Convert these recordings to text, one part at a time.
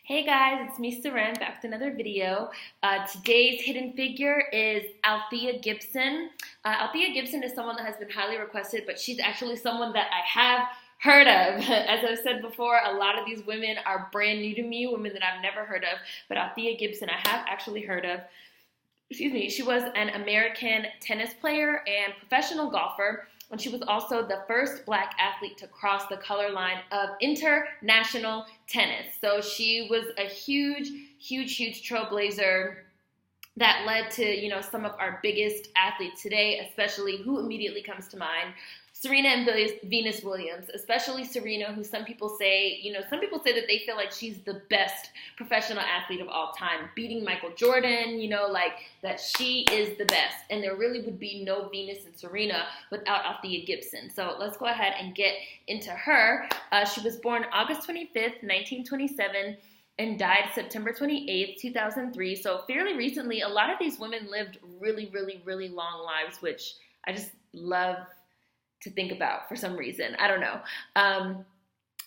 Hey guys, it's me Seren, back with another video. Today's hidden figure is Althea Gibson. Althea Gibson is someone that has been highly requested, but she's actually someone that I have heard of. As I've said before, a lot of these women are brand new to me, women that I've never heard of, but Althea Gibson I have actually heard of. Excuse me, she was an American tennis player and professional golfer, and she was also the first Black athlete to cross the color line of international tennis. So she was a huge trailblazer that led to, some of our biggest athletes today, especially who immediately comes to mind. Serena and Venus Williams, especially Serena, who some people say that they feel like she's the best professional athlete of all time, beating Michael Jordan, that she is the best. And there really would be no Venus and Serena without Althea Gibson. So let's go ahead and get into her. She was born August 25th, 1927, and died September 28th, 2003. So fairly recently. A lot of these women lived really long lives, which I just love to think about for some reason. I don't know.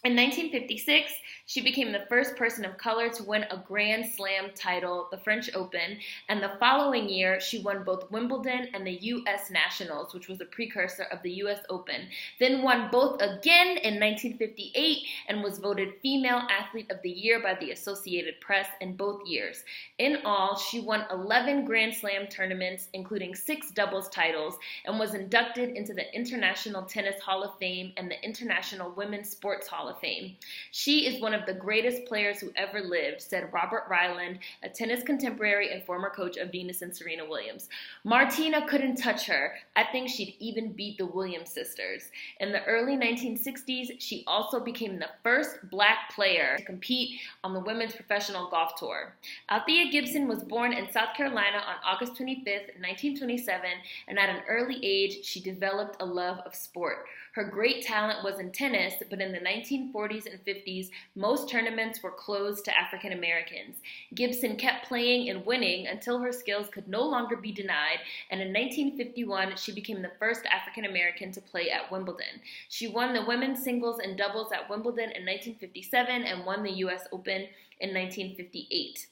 In 1956, she became the first person of color to win a Grand Slam title, the French Open, and the following year, she won both Wimbledon and the U.S. Nationals, which was a precursor of the U.S. Open, then won both again in 1958 and was voted Female Athlete of the Year by the Associated Press in both years. In all, she won 11 Grand Slam tournaments, including 6 doubles titles, and was inducted into the International Tennis Hall of Fame and the International Women's Sports Hall of Fame. She is one of the greatest players who ever lived, said Robert Ryland, a tennis contemporary and former coach of Venus and Serena Williams. Martina couldn't touch her. I think she'd even beat the Williams sisters. In the early 1960s, she also became the first Black player to compete on the women's professional golf tour. Althea Gibson was born in South Carolina on August 25th, 1927, and at an early age, she developed a love of sport. Her great talent was in tennis, but in the 1940s and 50s, most tournaments were closed to African Americans. Gibson kept playing and winning until her skills could no longer be denied, and in 1951, she became the first African American to play at Wimbledon. She won the women's singles and doubles at Wimbledon in 1957 and won the U.S. Open in 1958.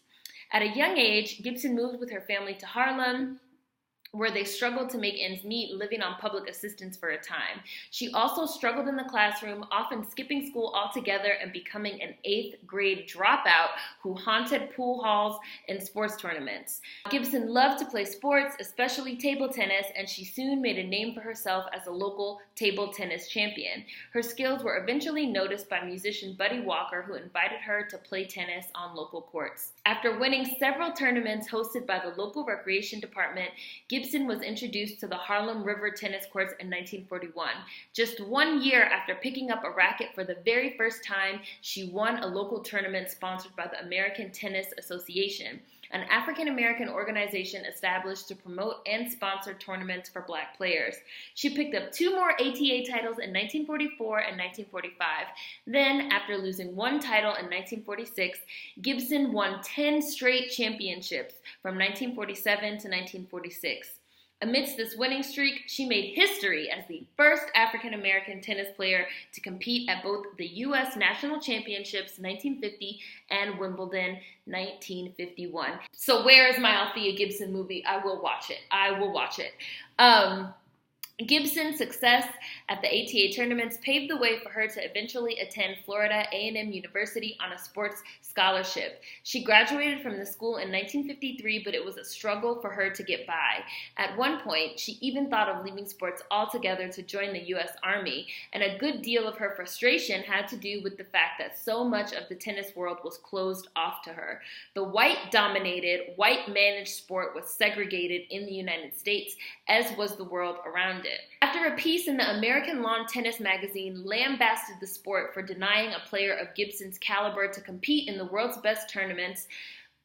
At a young age, Gibson moved with her family to Harlem, where they struggled to make ends meet, living on public assistance for a time. She also struggled in the classroom, often skipping school altogether and becoming an 8th grade dropout who haunted pool halls and sports tournaments. Gibson loved to play sports, especially table tennis, and she soon made a name for herself as a local table tennis champion. Her skills were eventually noticed by musician Buddy Walker, who invited her to play tennis on local courts. After winning several tournaments hosted by the local recreation department, Gibson was introduced to the Harlem River tennis courts in 1941. Just 1 year after picking up a racket for the very first time, she won a local tournament sponsored by the American Tennis Association, an African-American organization established to promote and sponsor tournaments for Black players. She picked up 2 more ATA titles in 1944 and 1945. Then, after losing 1 title in 1946, Gibson won 10 straight championships from 1947 to 1946. Amidst this winning streak, she made history as the first African-American tennis player to compete at both the U.S. National Championships 1950 and Wimbledon 1951. So where is my Althea Gibson movie? I will watch it. Gibson's success at the ATA tournaments paved the way for her to eventually attend Florida A&M University on a sports scholarship. She graduated from the school in 1953, but it was a struggle for her to get by. At one point, she even thought of leaving sports altogether to join the U.S. Army, and a good deal of her frustration had to do with the fact that so much of the tennis world was closed off to her. The white-dominated, white-managed sport was segregated in the United States, as was the world around it. After a piece in the American Lawn Tennis magazine lambasted the sport for denying a player of Gibson's caliber to compete in the world's best tournaments,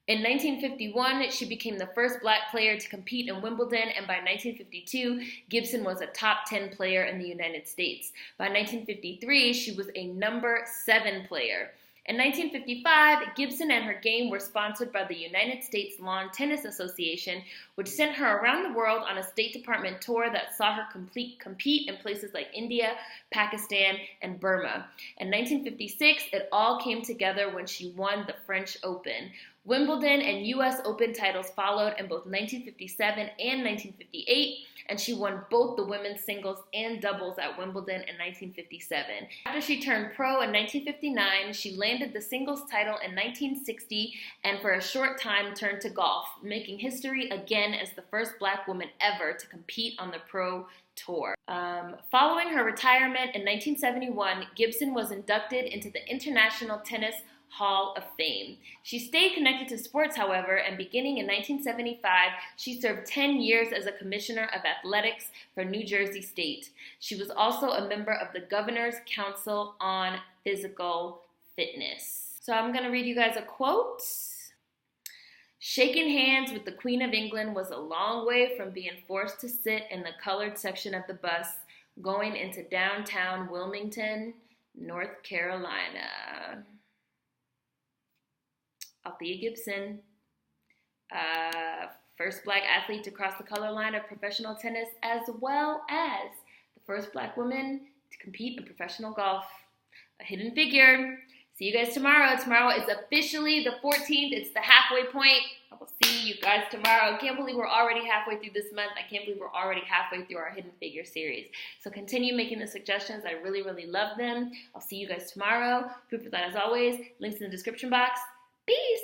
in 1951, she became the first Black player to compete in Wimbledon, and by 1952, Gibson was a top 10 player in the United States. By 1953, she was a number 7 player. In 1955, Gibson and her game were sponsored by the United States Lawn Tennis Association, which sent her around the world on a State Department tour that saw her compete in places like India, Pakistan, and Burma. In 1956, it all came together when she won the French Open. Wimbledon and U.S. Open titles followed in both 1957 and 1958, and she won both the women's singles and doubles at Wimbledon in 1957. After she turned pro in 1959, she landed the singles title in 1960 and for a short time turned to golf, making history again as the first Black woman ever to compete on the pro tour. Following her retirement in 1971, Gibson was inducted into the International Tennis Hall of Fame. She stayed connected to sports, however, and beginning in 1975, she served 10 years as a commissioner of athletics for New Jersey State. She was also a member of the Governor's Council on Physical Fitness. So I'm going to read you guys a quote. Shaking hands with the Queen of England was a long way from being forced to sit in the colored section of the bus going into downtown Wilmington, North Carolina. Althea Gibson, first Black athlete to cross the color line of professional tennis, as well as the first Black woman to compete in professional golf. A hidden figure. See you guys tomorrow. Tomorrow is officially the 14th. It's the halfway point. I will see you guys tomorrow. I can't believe we're already halfway through this month. I can't believe we're already halfway through our Hidden Figure series. So continue making the suggestions. I really, really love them. I'll see you guys tomorrow. Food for thought as always. Links in the description box. Peace!